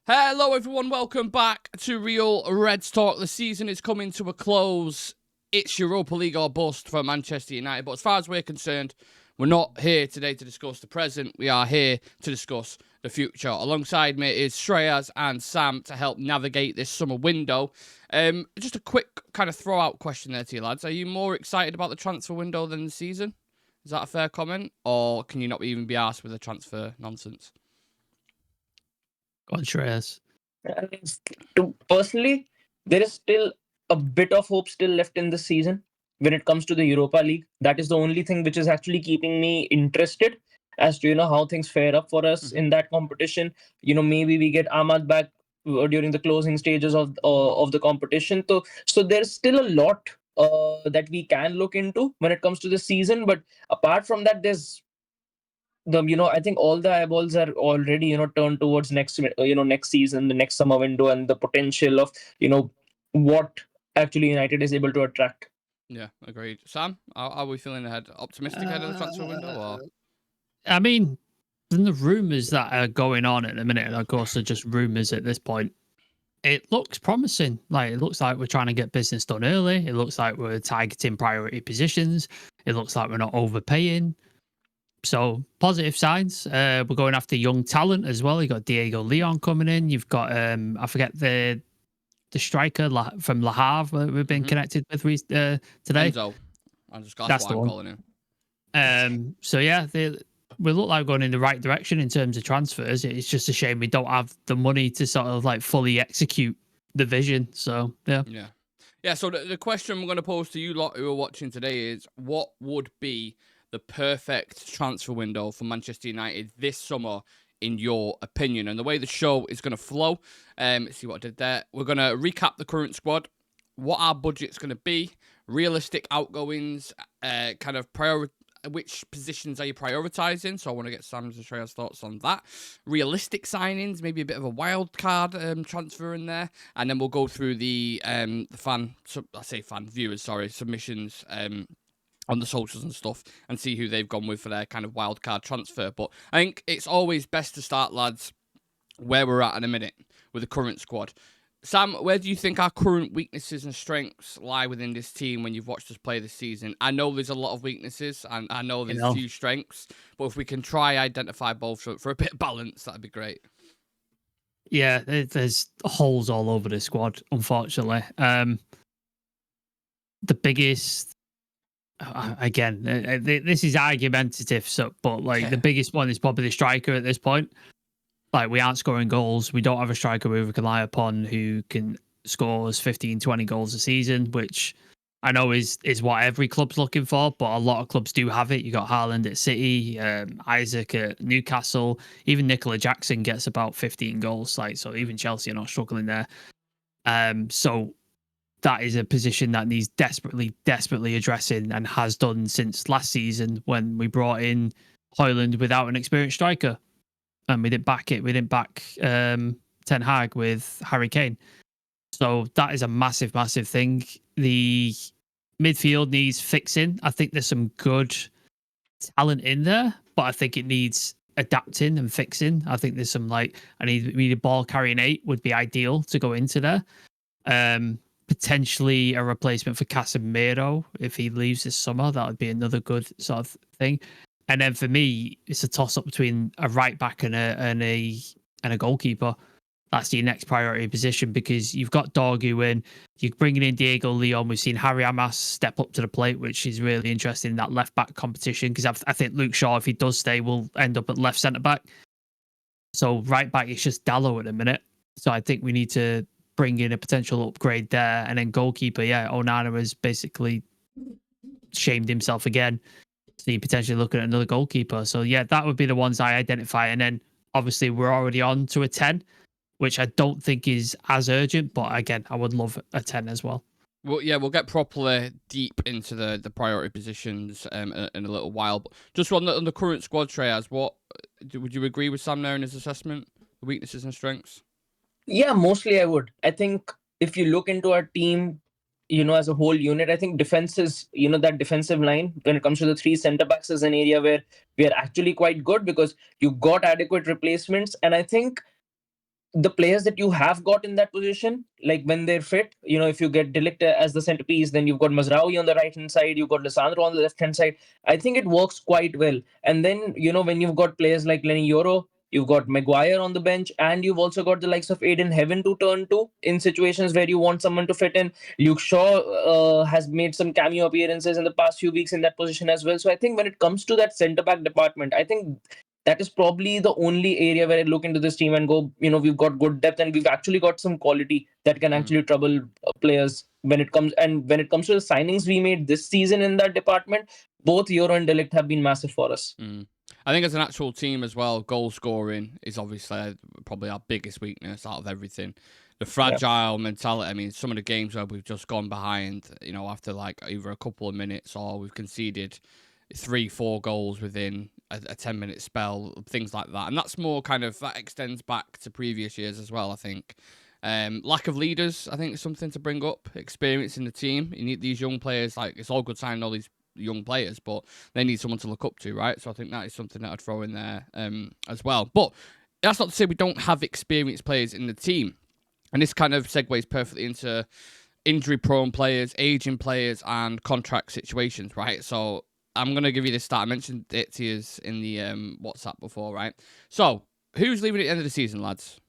Hello everyone, welcome back to Real Reds Talk. The season is coming to a close. It's Europa League or bust for Manchester United, but as far as we're concerned, we're not here today to discuss the present. We are here to discuss the future. Alongside me is Shreyas and Sam to help navigate this summer window. Just a quick kind of throw-out question there to you lads. Are you more excited about the transfer window than the season? Is that a fair comment? Or can you not even be asked with the transfer nonsense? Go on, Shreyas. Personally, there is still a bit of hope still left in this season when it comes to the Europa League. That is the only thing which is actually keeping me interested as to how things fare up for us in that competition. Maybe we get Ahmad back during the closing stages of the competition. So there's still a lot that we can look into when it comes to the season. But apart from that, there's I think all the eyeballs are already turned towards next season, the next summer window, and the potential of what actually United is able to attract. Yeah, agreed. Sam, how are we feeling ahead? Optimistic ahead of the transfer window? Or? I mean, the rumours that are going on at the minute, and of course, they're just rumours at this point. It looks promising. It looks like we're trying to get business done early. It looks like we're targeting priority positions. It looks like we're not overpaying. So positive signs. We're going after young talent as well. You got Diego Leon coming in. You've got I forget the striker from Le Havre we've been connected with today. Enzo. That's why I'm calling him. So yeah, we look like we're going in the right direction in terms of transfers. It's just a shame we don't have the money to sort of fully execute the vision. So yeah. So the question we're going to pose to you lot who are watching today is, what would be the perfect transfer window for Manchester United this summer, in your opinion? And the way the show is going to flow, see what I did there. We're going to recap the current squad, what our budget's going to be, realistic outgoings, kind of which positions are you prioritising? So I want to get Sam's and Shreyas' thoughts on that. Realistic signings, maybe a bit of a wild card transfer in there, and then we'll go through the viewers, submissions on the socials and stuff, and see who they've gone with for their kind of wild card transfer. But I think it's always best to start, lads, where we're at in a minute with the current squad. Sam, where do you think our current weaknesses and strengths lie within this team when you've watched us play this season? I know there's a lot of weaknesses, and I know there's a few strengths, but if we can try identify both for a bit of balance, that'd be great. Yeah, there's holes all over the squad, unfortunately. The biggest... Again, this is argumentative, but the biggest one is probably the striker at this point. We aren't scoring goals. We don't have a striker we can rely upon who can score us 15, 20 goals a season, which I know is what every club's looking for, but a lot of clubs do have it. You got Haaland at City, Isaac at Newcastle, even Nicola Jackson gets about 15 goals. So even Chelsea are not struggling there. So that is a position that needs desperately addressing, and has done since last season when we brought in Højlund without an experienced striker, and we didn't back it. We didn't back Ten Hag with Harry Kane. So that is a massive thing. The midfield needs fixing. I think there's some good talent in there, but I think it needs adapting and fixing. I think there's some we need a ball carrying 8 would be ideal to go into there. Potentially a replacement for Casemiro if he leaves this summer. That would be another good sort of thing. And then for me, it's a toss up between a right back and a goalkeeper. That's your next priority position, because you've got Dorgu in, you're bringing in Diego Leon. We've seen Harry Amas step up to the plate, which is really interesting in that left back competition, because I think Luke Shaw, if he does stay, will end up at left centre back. So right back, it's just Dallo at the minute. So I think we need to bring in a potential upgrade there. And then goalkeeper, Onana has basically shamed himself again. So you're potentially looking at another goalkeeper. So that would be the ones I identify. And then obviously we're already on to a 10, which I don't think is as urgent. But again, I would love a 10 as well. Well, we'll get properly deep into the priority positions in a little while. But just on the current squad, Shreyas, would you agree with Sam there in his assessment, the weaknesses and strengths? Yeah, mostly I would. I think if you look into our team, as a whole unit, I think defense is, that defensive line, when it comes to the 3 centre backs, is an area where we are actually quite good, because you got adequate replacements. And I think the players that you have got in that position, like when they're fit, if you get Delict as the centerpiece, then you've got Mazraoui on the right hand side, you've got Lissandro on the left hand side. I think it works quite well. And then, when you've got players like Lenny Yoro, you've got Maguire on the bench, and you've also got the likes of Aiden Heaven to turn to in situations where you want someone to fit in. Luke Shaw has made some cameo appearances in the past few weeks in that position as well. So I think when it comes to that centre back department, I think that is probably the only area where I look into this team and go, we've got good depth and we've actually got some quality that can actually trouble players when it comes. And when it comes to the signings we made this season in that department, both Euro and Delict have been massive for us. I think as an actual team as well, goal scoring is obviously probably our biggest weakness out of everything. The fragile mentality. I mean, some of the games where we've just gone behind, after like either a couple of minutes or we've conceded 3-4 goals within a 10-minute spell, things like that. And that's more kind of, that extends back to previous years as well, I think. Lack of leaders, I think, is something to bring up. Experience in the team. You need these young players. Like, it's all good signing all these young players, but they need someone to look up to, right? So I think that is something that I'd throw in there as well. But that's not to say we don't have experienced players in the team. And this kind of segues perfectly into injury-prone players, aging players, and contract situations, right? So I'm going to give you this stat. I mentioned it to you in the WhatsApp before, right? So, who's leaving at the end of the season, lads?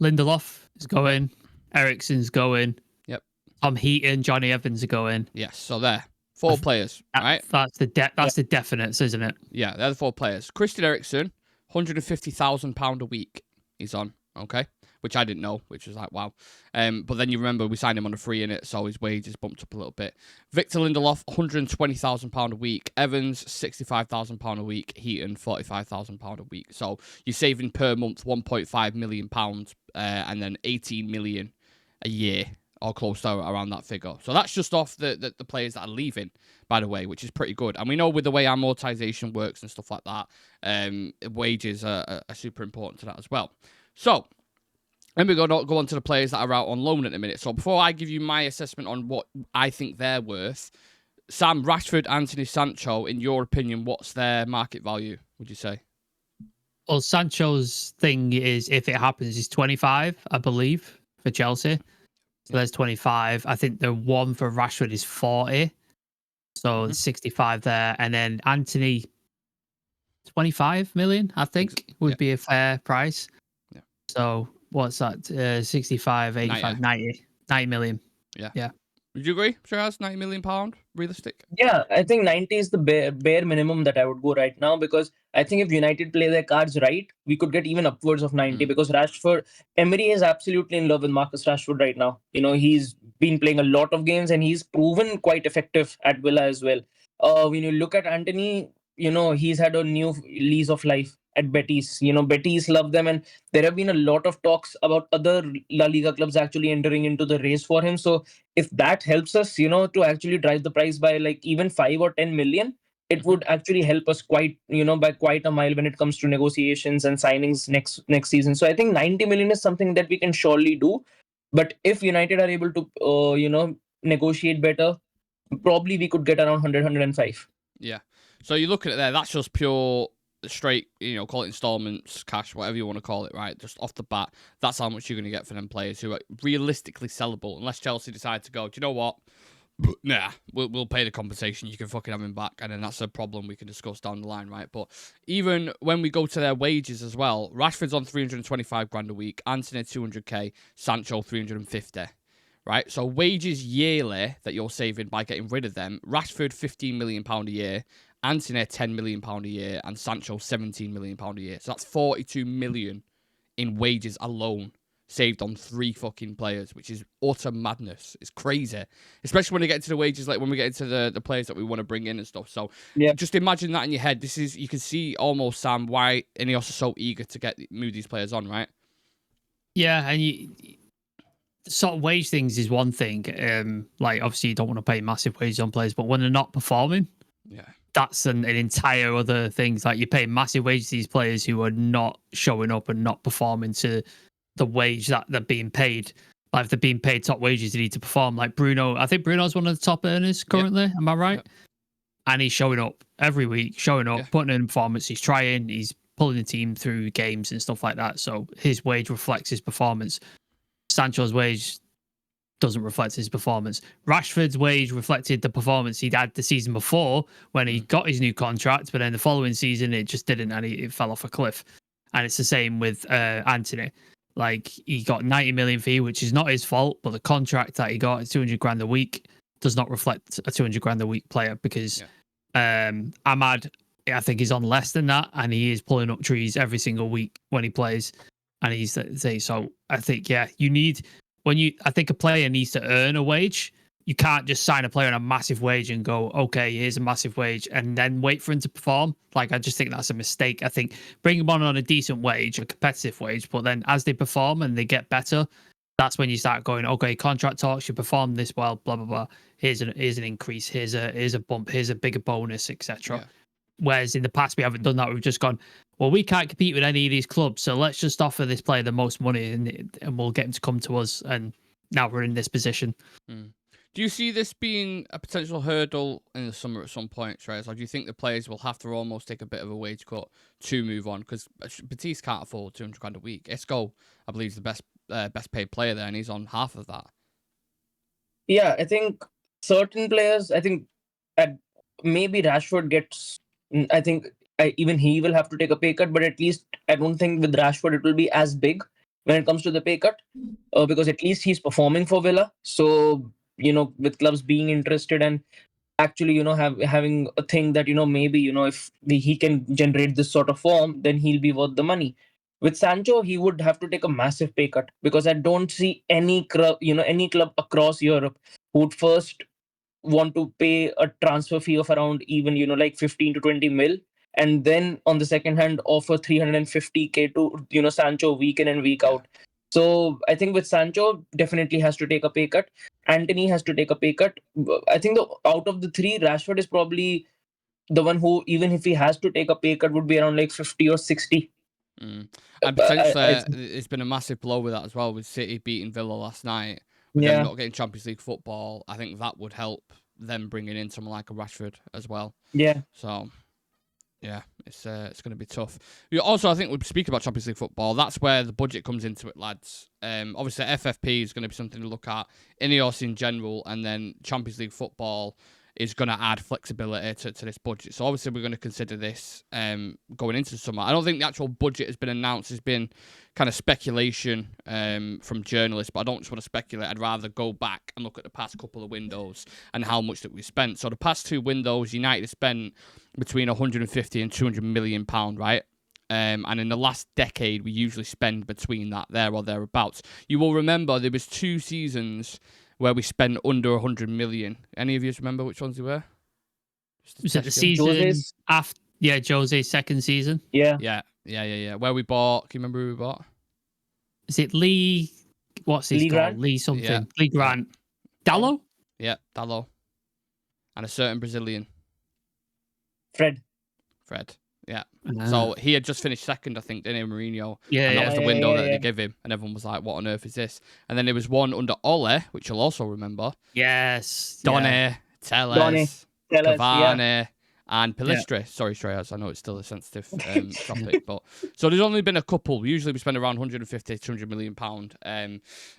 Lindelof is going. Eriksen's going. Yep. Tom Heaton, Johnny Evans are going. Yes, so there. 4 players, right? That's the definites, isn't it? Yeah, they're the 4 players. Christian Eriksen, £150,000 a week he's on, okay? Which I didn't know, which was like, wow. But then you remember we signed him on a free in it, so his wages bumped up a little bit. Victor Lindelof, £120,000 a week. Evans, £65,000 a week. Heaton, £45,000 a week. So you're saving per month £1.5 million, and then 18 million a year, or close to around that figure. So that's just off the players that are leaving, by the way, which is pretty good. And we know with the way amortization works and stuff like that, wages are super important to that as well. So then we're going to go on to the players that are out on loan at the minute. So before I give you my assessment on what I think they're worth, Sam, Rashford, Anthony, Sancho, in your opinion, what's their market value, would you say? Well, Sancho's thing is, if it happens, is 25, I believe, for Chelsea. So there's 25. I think the one for Rashford is 40. So 65 there. And then Anthony, 25 million, I think, would be a fair price. Yeah. So what's that? 65, 85, 90 million. Yeah. Would you agree, Shreyas? £90 million, realistic? Yeah, I think 90 is the bare minimum that I would go right now, because I think if United play their cards right, we could get even upwards of 90 because Rashford, Emery is absolutely in love with Marcus Rashford right now. He's been playing a lot of games and he's proven quite effective at Villa as well. When you look at Anthony, he's had a new lease of life at Betis. Betis love them, and there have been a lot of talks about other La Liga clubs actually entering into the race for him. So if that helps us, to actually drive the price by like even 5 or 10 million, it would actually help us quite, by quite a mile when it comes to negotiations and signings next season. So I think 90 million is something that we can surely do. But if United are able to, negotiate better, probably we could get around 100, 105. Yeah. So you look at it there, that's just pure straight, call it installments, cash, whatever you want to call it, right? Just off the bat, that's how much you're going to get for them players who are realistically sellable, unless Chelsea decide to go, do you know what? Nah, we'll pay the compensation. You can fucking have him back, and then that's a problem we can discuss down the line, right? But even when we go to their wages as well, Rashford's on 325 grand a week, Anthony 200k, Sancho 350. Right, so wages yearly that you're saving by getting rid of them: Rashford £15 million a year, Anthony £10 million a year, and Sancho £17 million a year. So that's 42 million in wages alone saved on 3 fucking players, which is utter madness. It's crazy, especially when we get into the wages, like when we get into the players that we want to bring in and stuff. So just imagine that in your head. You can see almost, Sam, why Ineos are so eager to move these players on, right? Yeah, and sort of wage things is one thing. Like obviously you don't want to pay massive wages on players, but when they're not performing, that's an entire other thing. Like you're paying massive wages to these players who are not showing up and not performing to the wage that they're being paid. Like if they're being paid top wages, they need to perform. Like Bruno, I think Bruno's one of the top earners currently. Am I right? And he's showing up every week, putting in performance. He's trying. He's pulling the team through games and stuff like that. So his wage reflects his performance. Sancho's wage doesn't reflect his performance. Rashford's wage reflected the performance he'd had the season before when he got his new contract, but then the following season it just didn't, and it fell off a cliff. And it's the same with Anthony. Like, he got 90 million fee, which is not his fault, but the contract that he got at 200 grand a week does not reflect a 200 grand a week player, because Ahmad, I think, is on less than that, and he is pulling up trees every single week when he plays. And he's so I think, you need, I think a player needs to earn a wage. You can't just sign a player on a massive wage and go, okay, here's a massive wage, and then wait for him to perform. Like, I just think that's a mistake. I think bring him on a decent wage, a competitive wage, but then as they perform and they get better, that's when you start going, okay, contract talks, you perform this well, blah, blah, blah. Here's an increase, here's a bump, here's a bigger bonus, etc. Yeah. Whereas in the past, we haven't done that. We've just gone, well, we can't compete with any of these clubs, so let's just offer this player the most money and we'll get him to come to us. And now we're in this position. Do you see this being a potential hurdle in the summer at some point, Shreyas? Or do you think the players will have to almost take a bit of a wage cut to move on? Because Batiste can't afford 200 grand a week. Isco, I believe, is the best paid player there, and he's on half of that. Yeah, I think certain players, maybe Rashford gets, I think even he will have to take a pay cut, but at least I don't think with Rashford it will be as big when it comes to the pay cut, because at least he's performing for Villa. So, with clubs being interested and actually, having a thing that, maybe, if he can generate this sort of form, then he'll be worth the money. With Sancho, he would have to take a massive pay cut, because I don't see any club across Europe who would first want to pay a transfer fee of around even, like 15 to 20 mil. And then on the second hand, offer 350K to, Sancho week in and week out. So I think with Sancho, definitely has to take a pay cut. Antony has to take a pay cut. I think out of the three, Rashford is probably the one who, even if he has to take a pay cut, would be around like 50 or 60. And potentially, it's been a massive blow with that as well, with City beating Villa last night. With them not getting Champions League football, I think that would help them bringing in someone like a Rashford as well. Yeah. So, yeah, it's going to be tough. Also, I think we'll speak about Champions League football. That's where the budget comes into it, lads. Obviously, FFP is going to be something to look at. Ineos in general, and then Champions League football is going to add flexibility to this budget. So obviously we're going to consider this going into the summer. I don't think the actual budget has been announced. There's been kind of speculation from journalists, but I don't just want to speculate. I'd rather go back and look at the past couple of windows and how much that we spent. So the past two windows, United has spent between 150 and 200 million pound, right? And in the last decade, we usually spend between that there or thereabouts. You will remember there was 2 seasons where we spent under 100 million. Any of you remember which ones they were? Was it the season after? Yeah, Jose's second season. Yeah. Where we bought, can you remember who we bought? Is it Lee? What's his called? Lee something. Yeah. Lee Grant. Dallo? Yeah, Dallo. And a certain Brazilian. Fred. Yeah. So he had just finished second, I think, didn't he, Mourinho? Yeah. And that was the window that they gave him. And everyone was like, what on earth is this? And then there was one under Ole, which you'll also remember. Yes. Donny, Telles, Cavani, and Pelistri. Yeah. Sorry, Shreyas, I know it's still a sensitive topic. But so there's only been a couple. Usually we spend around 150, 200 million pound.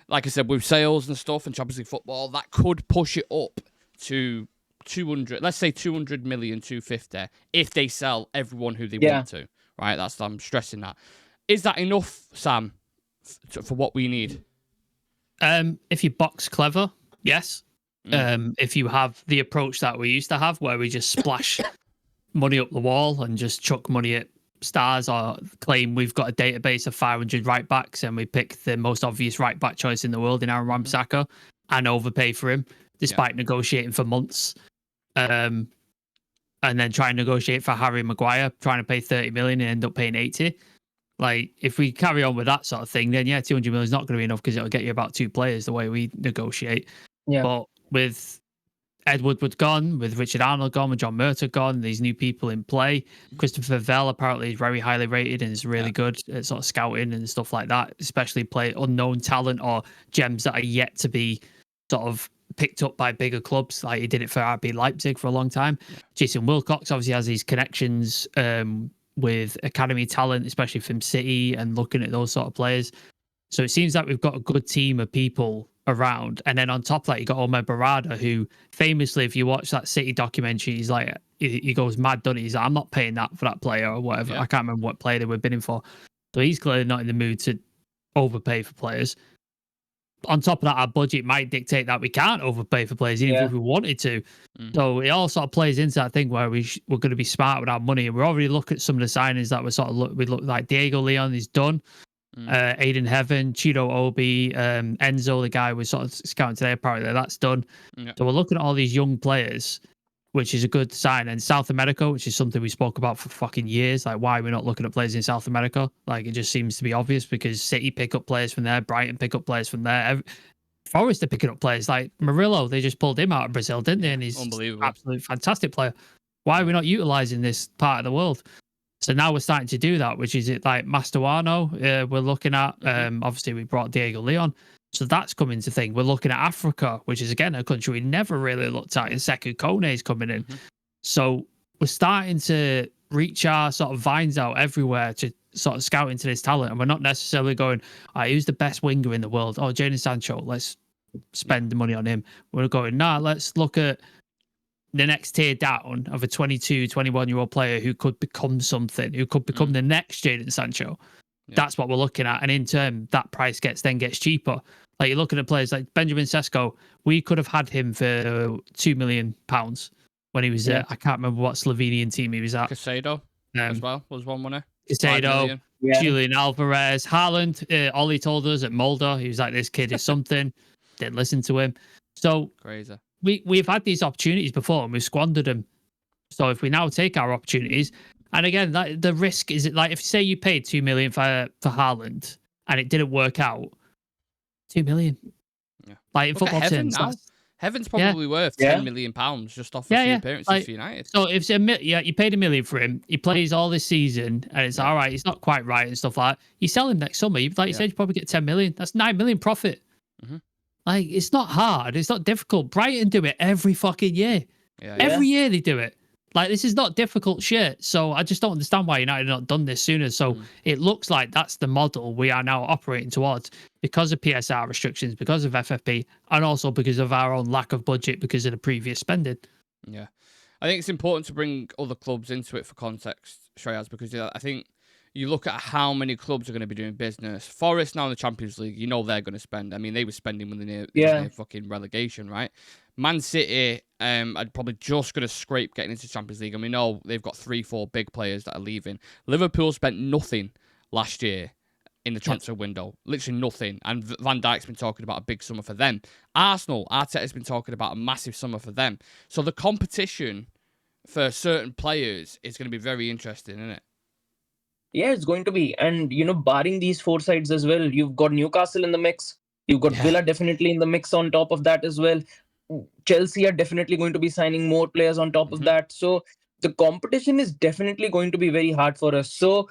Like I said, with sales and stuff and Champions League football, that could push it up to 200, let's say 200 million, 250, if they sell everyone who they want to, right? I'm stressing that. Is that enough, Sam, for what we need? If you box clever, yes. If you have the approach that we used to have, where we just splash money up the wall and just chuck money at stars, or claim we've got a database of 500 right backs and we pick the most obvious right back choice in the world in Aaron Wan-Bissaka and overpay for him, despite negotiating for months. And then try and negotiate for Harry Maguire, trying to pay 30 million and end up paying 80. Like, if we carry on with that sort of thing, then 200 million is not going to be enough, because it'll get you about 2 players the way we negotiate. Yeah. But with Ed Woodward gone, with Richard Arnold gone, with John Murtough gone, these new people in play. Christopher Vell apparently is very highly rated and is really good at sort of scouting and stuff like that, especially play unknown talent or gems that are yet to be sort of picked up by bigger clubs. Like he did it for RB Leipzig for a long time. Jason Wilcox obviously has these connections with academy talent, especially from City, and looking at those sort of players. So it seems like we've got a good team of people around. And then on top of that, you got Omer Barada, who famously, if you watch that City documentary, he's like, he goes mad, doesn't he? He's like, I'm not paying that for that player or whatever. Yeah. I can't remember what player they were bidding for. So he's clearly not in the mood to overpay for players. On top of that, our budget might dictate that we can't overpay for players, even if we wanted to. So it all sort of plays into that thing where we're going to be smart with our money. And we're already looking at some of the signings that we look like. Diego Leon is done. Aiden Heaven, Chido Obi, Enzo, the guy we sort of scouting today, apparently that's done. So we're looking at all these young players, which is a good sign. And South America, which is something we spoke about for fucking years, like why we're not looking at players in South America. Like it just seems to be obvious because City pick up players from there, Brighton pick up players from there. Forest are picking up players like Murillo. They just pulled him out of Brazil, didn't they? And he's unbelievable, absolute fantastic player. Why are we not utilizing this part of the world? So now we're starting to do that, which is it like Mastuano we're looking at. Obviously, we brought Diego Leon. So that's coming to thing. We're looking at Africa, which is, again, a country we never really looked at. And Sekou Kone is coming in. So we're starting to reach our sort of vines out everywhere to sort of scout into this talent. And we're not necessarily going, all right, who's the best winger in the world? Oh, Jadon Sancho, let's spend the money on him. We're going, nah, let's look at the next tier down of a 22, 21-year-old player who could become something, who could become the next Jadon Sancho. That's what we're looking at. And in turn, that price gets cheaper. Like you're looking at players like Benjamin Sesko. We could have had him for £2 million when he was at, I can't remember what Slovenian team he was at. Casado as well was one winner. Casado, Julian Alvarez, Haaland. Ollie told us at Mulder, he was like, this kid is something. Didn't listen to him. So crazy. We've had these opportunities before and we've squandered them. So if we now take our opportunities, and again, the risk is, like, if say you paid $2 million for Haaland and it didn't work out, $2 million. Like in football terms, Heaven's probably worth £10 million just off a few appearances for United. So if you paid $1 million for him, he plays all this season, and it's all right. He's not quite right and stuff like that. You sell him next summer, like you said, you probably get $10 million. That's $9 million profit. Like it's not hard. It's not difficult. Brighton do it every fucking year. Every year they do it. Like this is not difficult shit. So I just don't understand why United have not done this sooner. So it looks like that's the model we are now operating towards because of PSR restrictions, because of FFP, and also because of our own lack of budget because of the previous spending. Yeah. I think it's important to bring other clubs into it for context, Shreyas, because I think you look at how many clubs are going to be doing business. Forest now in the Champions League, you know they're going to spend. I mean, they were spending when they near fucking relegation, right? Man City, are probably just going to scrape getting into Champions League. And we know they've got 3-4 big players that are leaving. Liverpool spent nothing last year in the transfer window. Literally nothing. And Van Dijk's been talking about a big summer for them. Arsenal, Arteta's been talking about a massive summer for them. So the competition for certain players is going to be very interesting, isn't it? Yeah, it's going to be. And, barring these 4 sides as well, you've got Newcastle in the mix. You've got Villa definitely in the mix on top of that as well. Chelsea are definitely going to be signing more players on top of that. So the competition is definitely going to be very hard for us. So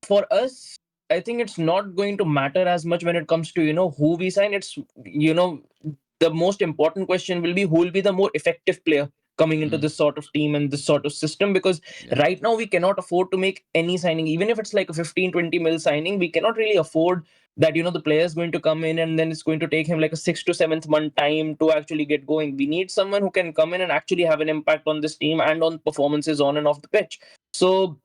for us, I think it's not going to matter as much when it comes to, who we sign. It's, the most important question will be who will be the more effective player coming into this sort of team and this sort of system, because right now we cannot afford to make any signing. Even if it's like a 15-20 mil signing, we cannot really afford that, the player is going to come in and then it's going to take him like a 6th to 7th month time to actually get going. We need someone who can come in and actually have an impact on this team and on performances on and off the pitch. So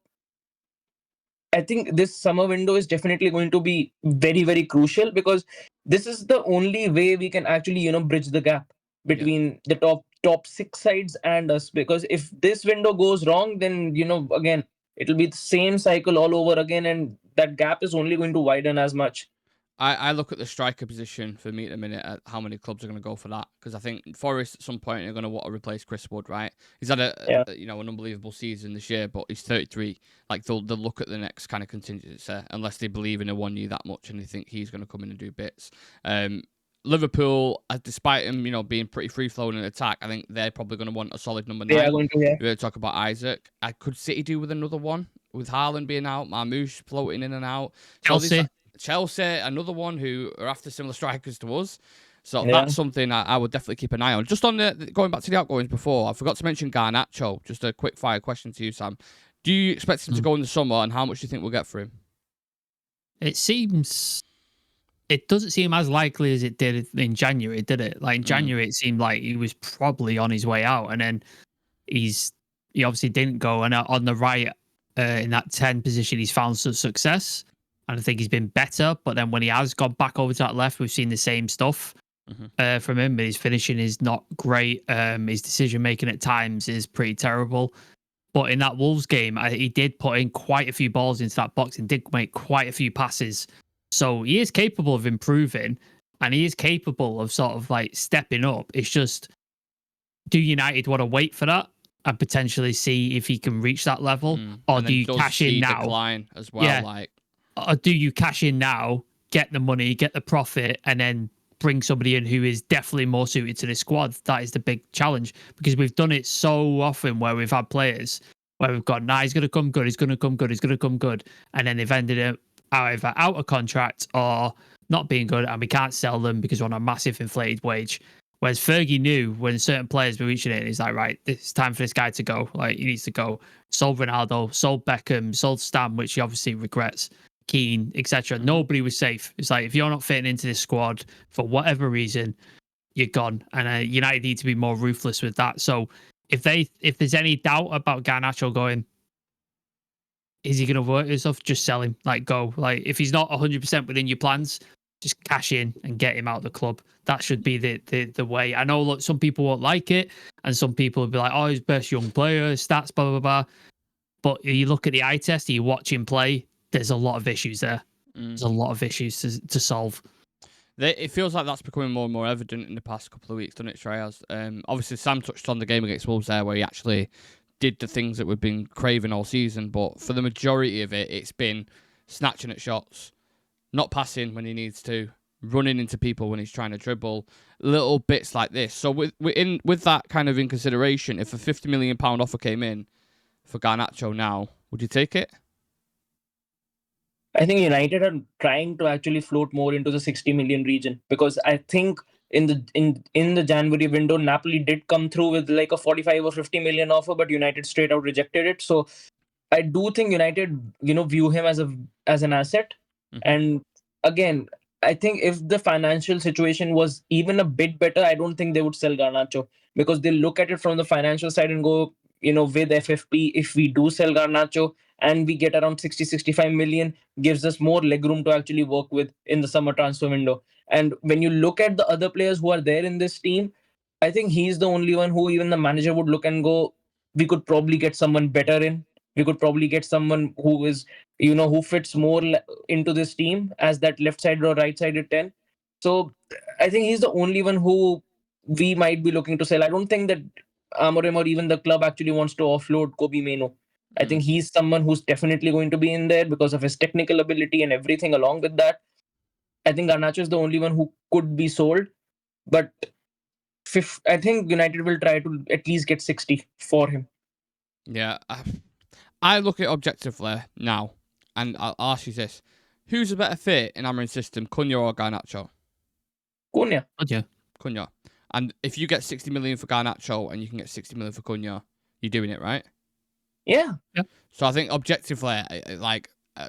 I think this summer window is definitely going to be very, very crucial, because this is the only way we can actually, bridge the gap between the top 6 sides and us. Because if this window goes wrong, then, again, it'll be the same cycle all over again, and that gap is only going to widen as much. I look at the striker position for me at a minute at how many clubs are going to go for that, because I think Forest at some point are going to want to replace Chris Wood, right? He's had an unbelievable season this year, but he's 33. Like they'll look at the next kind of contingency unless they believe in a 1 year that much and they think he's going to come in and do bits. Liverpool, despite him, being pretty free flowing in attack, I think they're probably going to want a solid number 9. We're going to talk about Isaac. Could City do with another one with Haaland being out, Marmoush floating in and out? Chelsea, another one who are after similar strikers to us. So that's something I would definitely keep an eye on. Just on going back to the outgoings before, I forgot to mention Garnacho. Just a quick fire question to you, Sam. Do you expect him to go in the summer, and how much do you think we'll get for him? It doesn't seem as likely as it did in January, did it? Like in January, it seemed like he was probably on his way out, and then he obviously didn't go. And on the right, in that 10 position, he's found some success, and I think he's been better. But then when he has gone back over to that left, we've seen the same stuff from him. But his finishing is not great. His decision making at times is pretty terrible. But in that Wolves game, he did put in quite a few balls into that box and did make quite a few passes. So he is capable of improving, and he is capable of sort of like stepping up. It's just, do United want to wait for that and potentially see if he can reach that level, or do you cash in now? Decline as well, yeah. Or do you cash in now, get the money, get the profit, and then bring somebody in who is definitely more suited to the squad? That is the big challenge, because we've done it so often where we've had players where we've gone, nah, he's going to come good, he's going to come good, he's going to come good, and then they've ended up either out of contract or not being good, and we can't sell them because we're on a massive inflated wage. Whereas Fergie knew when certain players were reaching it, he's like, right, it's time for this guy to go. Like, he needs to go. Sold Ronaldo, sold Beckham, sold Stam, which he obviously regrets, Keane, etc. Nobody was safe. It's like, if you're not fitting into this squad for whatever reason, you're gone. And United need to be more ruthless with that. So if there's any doubt about Garnacho going, is he going to work himself? Just sell him. Like, go. Like, if he's not 100% within your plans, just cash in and get him out of the club. That should be the way. I know, look, some people won't like it, and some people will be like, oh, he's best young player, stats, blah, blah, blah. But you look at the eye test, you watch him play, there's a lot of issues there. There's a lot of issues to solve. It feels like that's becoming more and more evident in the past couple of weeks, doesn't it, Shreyas? Obviously, Sam touched on the game against Wolves there, where he actually did the things that we've been craving all season, but for the majority of it, it's been snatching at shots, not passing when he needs to, running into people when he's trying to dribble, little bits like this. So with that kind of in consideration, if a £50 million offer came in for Garnacho now, would you take it? I think United are trying to actually float more into the 60 million region, because I think in the January window, Napoli did come through with like a 45 or 50 million offer, but United straight out rejected it. So I do think United, view him as an asset. And again, I think if the financial situation was even a bit better, I don't think they would sell Garnacho, because they look at it from the financial side and go, with FFP, if we do sell Garnacho and we get around 60-65 million, gives us more legroom to actually work with in the summer transfer window. And when you look at the other players who are there in this team, I think he's the only one who even the manager would look and go, we could probably get someone better in. We could probably get someone who is, who fits more into this team as that left-sided or right-sided 10. So I think he's the only one who we might be looking to sell. I don't think that Amorim or even the club actually wants to offload Kobe Mainoo. I think he's someone who's definitely going to be in there because of his technical ability and everything along with that. I think Garnacho is the only one who could be sold. But I think United will try to at least get 60 for him. Yeah. I look at objectively now, and I'll ask you this. Who's a better fit in Amorim's system, Cunha or Garnacho? Cunha. Cunha. And if you get 60 million for Garnacho and you can get 60 million for Cunha, you're doing it, right? Yeah. So I think objectively,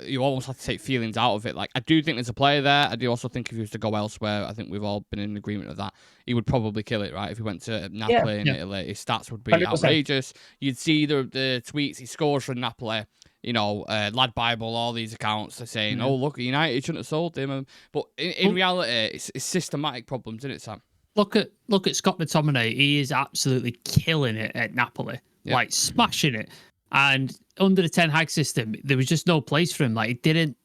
you almost have to take feelings out of it. Like, I do think there's a player there. I do also think if he was to go elsewhere, I think we've all been in agreement of that. He would probably kill it, right? If he went to Napoli in Italy, his stats would be 100%. Outrageous. You'd see the tweets he scores for Napoli. Lad Bible, all these accounts are saying, "Oh, look, United shouldn't have sold him." But in reality, it's systematic problems, isn't it, Sam? Look at Scott McTominay. He is absolutely killing it at Napoli, like smashing it. And under the Ten Hag system, there was just no place for him. Like, it didn't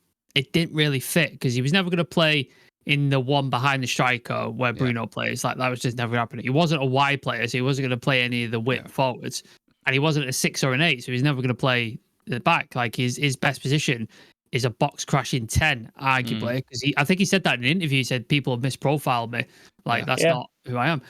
really fit, because he was never going to play in the one behind the striker where Bruno plays. Like, that was just never happening. He wasn't a wide player, so he wasn't going to play any of the width forwards, and he wasn't a 6 or an 8, so he's never going to play the back. Like, his best position is a box crashing 10, arguably, because I think he said that in an interview. He said people have misprofiled me. Like, that's not who I am.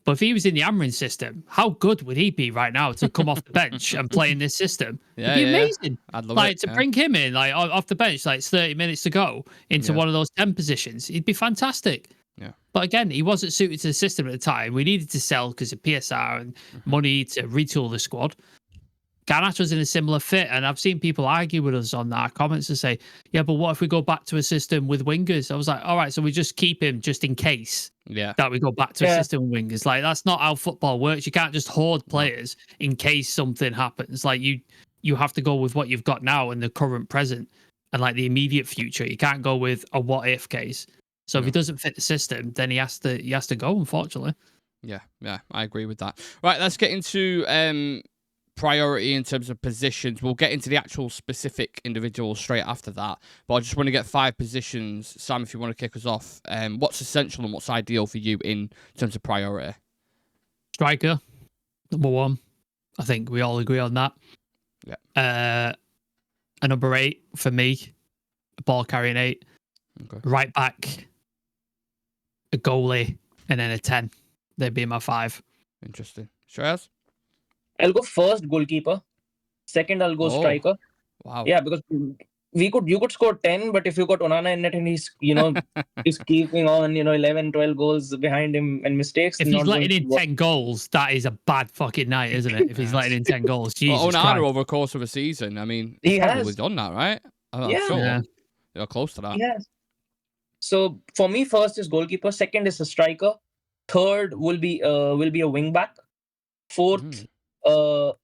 But if he was in the Amorim system, how good would he be right now to come off the bench and play in this system? It'd be amazing. I'd love it. To bring him in, like, off the bench, like 30 minutes to go into one of those 10 positions, he'd be fantastic. Yeah. But again, he wasn't suited to the system at the time. We needed to sell because of PSR and money to retool the squad. Garnacho's in a similar fit, and I've seen people argue with us on our comments to say, yeah, but what if we go back to a system with wingers? I was like, all right, so we just keep him just in case that we go back to a system with wingers. Like, that's not how football works. You can't just hoard players in case something happens. Like, you have to go with what you've got now in the current present and like the immediate future. You can't go with a what if case. So if he doesn't fit the system, then he has to go, unfortunately. Yeah, I agree with that. Right, let's get into priority in terms of positions. We'll get into the actual specific individuals straight after that. But I just want to get 5 positions. Sam, if you want to kick us off, what's essential and what's ideal for you in terms of priority? Striker, number 1. I think we all agree on that. Yeah. A number 8 for me, a ball carrying 8. Okay. Right back, a goalie, and then a 10. They'd be my 5. Interesting. Shreyas? I'll go first goalkeeper. Second, I'll go striker. Wow. Yeah, because you could score 10, but if you got Onana in net and he's he's keeping on 11, 12 goals behind him and mistakes. If he's letting in 10 goals, that is a bad fucking night, isn't it? If he's letting in 10 goals, Jesus Onana Christ. over the course of a season, I mean, He he's probably has done that, right? I'm sure. Yeah. You're close to that. Yes. So for me, first is goalkeeper. Second is a striker. Third will be a wing back. Fourth, a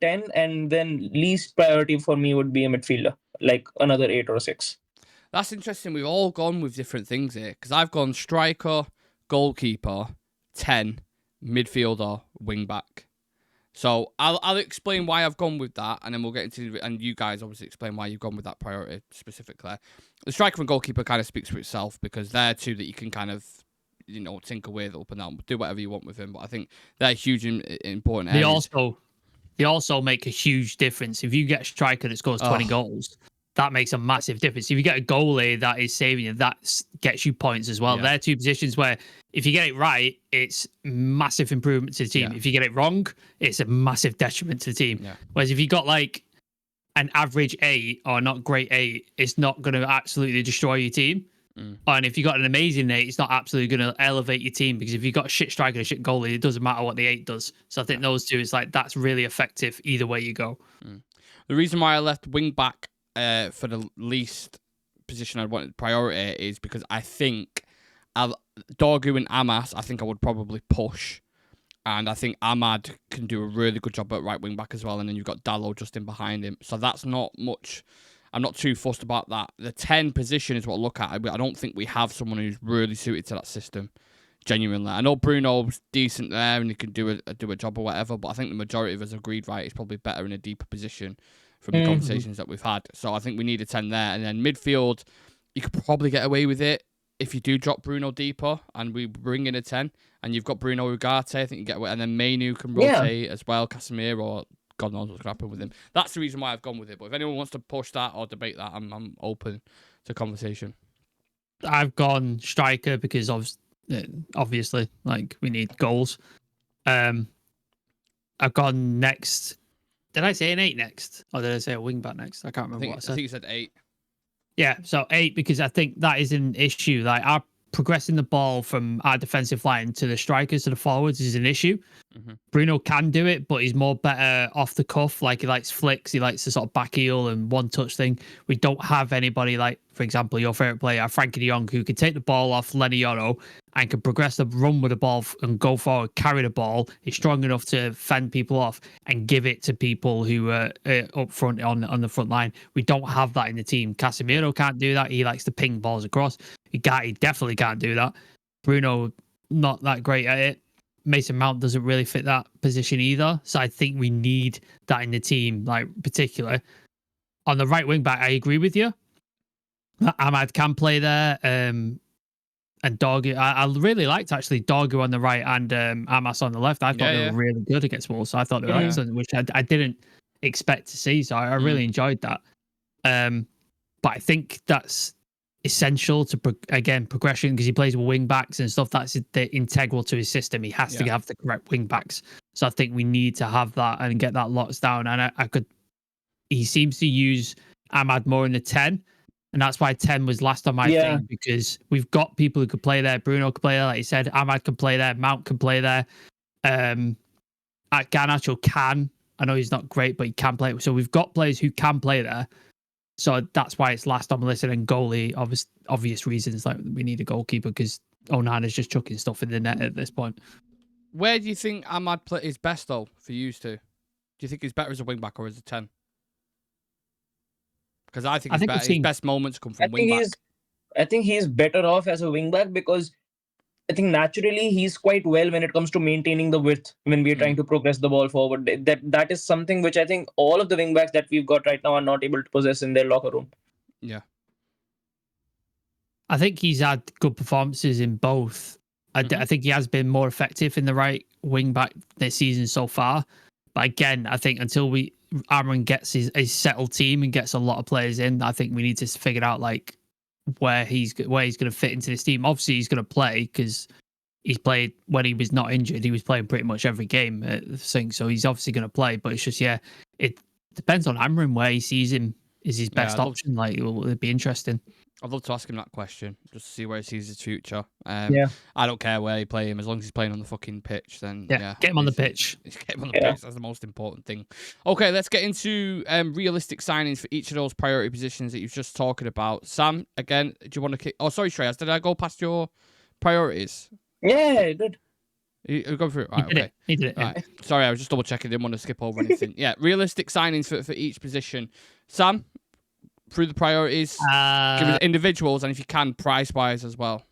10, and then least priority for me would be a midfielder, like another 8 or 6. That's interesting. We've all gone with different things here because I've gone striker, goalkeeper, 10, midfielder, wing back. So I'll explain why I've gone with that, and then we'll get into and you guys obviously explain why you've gone with that priority specifically. The striker and goalkeeper kind of speaks for itself because they're two that you can kind of tinker with up and down, do whatever you want with him. But I think they're huge important areas. They also make a huge difference. If you get a striker that scores 20 goals, that makes a massive difference. If you get a goalie that is saving you, that gets you points as well. Yeah. They're 2 positions where if you get it right, it's massive improvement to the team. Yeah. If you get it wrong, it's a massive detriment to the team. Yeah. Whereas if you got like an average 8 or not great 8, it's not going to absolutely destroy your team. And if you got an amazing 8, it's not absolutely going to elevate your team because if you've got a shit striker and a shit goalie, it doesn't matter what the 8 does. So I think those 2 is like that's really effective either way you go. The reason why I left wing back for the least position I wanted priority is because I think Dorgu and Amas, I think I would probably push. And I think Ahmad can do a really good job at right wing back as well. And then you've got Dalot just in behind him. So that's not much. I'm not too fussed about that. The 10 position is what I look at. I don't think we have someone who's really suited to that system. Genuinely. I know Bruno's decent there and he can do a job or whatever, but I think the majority of us agreed, right, he's probably better in a deeper position from the conversations that we've had. So I think we need a 10 there. And then midfield, you could probably get away with it if you do drop Bruno deeper and we bring in a 10 and you've got Bruno Ugarte, I think you get away. And then Mainu can rotate as well, Casemiro, God knows what's going to happen with him. That's the reason why I've gone with it. But if anyone wants to push that or debate that, I'm open to conversation. I've gone striker because obviously, like, we need goals. I've gone next. Did I say an 8 next? Or did I say a wing back next? I can't remember what I said. I think you said 8. Yeah, so 8 because I think that is an issue. Like, our progressing the ball from our defensive line to the strikers to the forwards is an issue. Bruno can do it, but he's more better off the cuff. Like, he likes flicks, he likes the sort of back heel and one touch thing. We don't have anybody like, for example, your favorite player, Frankie de Jong, who can take the ball off Lenny Yoro and can progress the run with the ball and go forward, carry the ball. He's strong enough to fend people off and give it to people who are up front on the front line. We don't have that in the team. Casemiro can't do that. He likes to ping balls across. He definitely can't do that. Bruno, not that great at it. Mason Mount doesn't really fit that position either. So I think we need that in the team, like, particularly. On the right wing back, I agree with you. Ahmad can play there. And Dorgu, I really liked actually Dorgu on the right and Amas on the left. I thought they were really good against Wolves. So I thought they were excellent, which I didn't expect to see. So I really enjoyed that. But I think that's essential to progression because he plays with wing backs and stuff. That's integral to his system. He has to have the correct wing backs. So I think we need to have that and get that locked down. And he seems to use Ahmad more in the 10. And that's why 10 was last on my thing, because we've got people who could play there. Bruno could play there, like you said. Ahmad can play there. Mount can play there. Garnacho can I know he's not great, but he can play. So we've got players who can play there. So that's why it's last on the list. And then goalie, obvious reasons, like we need a goalkeeper because Onana's just chucking stuff in the net at this point. Where do you think Ahmad is best, though, for you two? Do you think he's better as a wing-back or as a 10? Because I think his best moments come from wing-back. I think he's better off as a wing-back because I think naturally he's quite well when it comes to maintaining the width when we're trying to progress the ball forward. That is something which I think all of the wing-backs that we've got right now are not able to possess in their locker room. Yeah. I think he's had good performances in both. I think he has been more effective in the right wing back this season so far. But again, I think until Amrin gets a settled team and gets a lot of players in, I think we need to figure out like where he's going to fit into this team. Obviously, he's going to play because he's played when he was not injured. He was playing pretty much every game at the thing, so he's obviously going to play. But it's just it depends on Amrin where he sees him is his best option. Like it'll be interesting. I'd love to ask him that question, just to see where he sees his future. I don't care where you play him, as long as he's playing on the fucking pitch, then get him on the pitch. Get him on the pitch, that's the most important thing. Okay, let's get into realistic signings for each of those priority positions that you've just talking about. Sam, again, do you want to kick... Oh, sorry, Shreyas, did I go past your priorities? Yeah, I did. You go through it? Right, okay. He did it. Right. Sorry, I was just double checking, didn't want to skip over anything. Yeah, realistic signings for each position. Sam, through the priorities, give us individuals, and if you can, price-wise as well.